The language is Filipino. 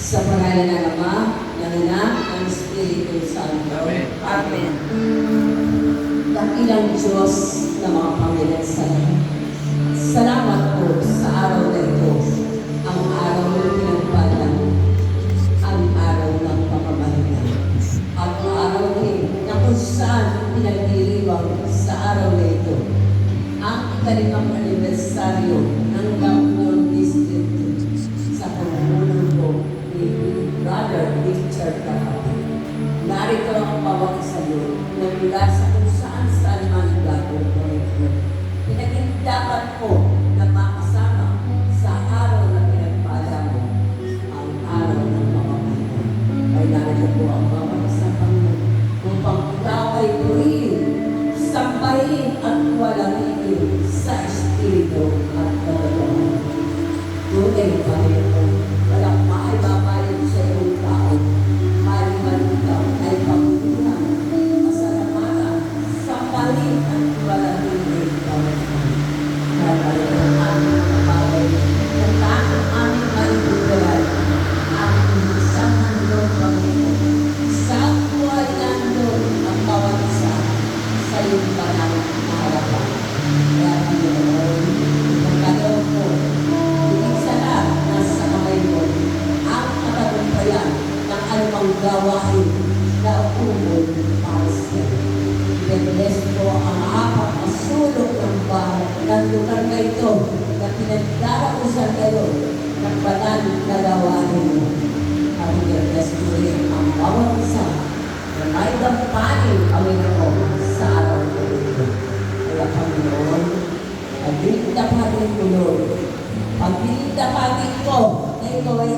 Sa pangalan ng Ama, ng Anak, ng Espiritu Santo. Amen. Dakilang Diyos na mga Panginoon sa lahat. Salamat po sa araw na ito. Ang araw ng pinagpalang, ang araw ng pamamahala. At ang araw din na kung saan pinagdiriwang sa araw na ito. Ang ikalimang anibersaryo ng Gawin District sa pamumuno ko ni Brother Richard Kahapon. Narito ang bawat sayo na mula sa kung saan man gagawin ko ito. Pinag-dapat ko na makasama sa araw na pinagpala mo, ang araw ng pamamahala. Ay narito po ang bawat sa Panginoon upang ikaw ay purihin, sambahin at walangin sa Espiritu at katotohanan. Tunay, Panginoon, walang maaibabayan sa iyong tao. Maliban ikaw ay pagpunan, pasalamatan, sambahin at walangin ikaw. Dahil ang aming mga bagay na tayo aming maibigay, ang isang handog, Panginoon. Sa buhay nandun ang bawat isa sa iyong banal na harapan. Kaya Panginoon, magkagawa ko, higit sa lahat nasa kamay mo ang katagumpayan ng anumang gawain na umol para siya. I-bless ko ang apat na sulok ng bahay ng lugar na ito na pinagdarausan kayo ng banal na gawain mo. At i-bless ko rin ang bawat isa na may dampanin ang Panginoon sa araw na ito. Kaya Panginoon, pag-dapatin ko, Lord, pag-dapatin ko na ikaw ay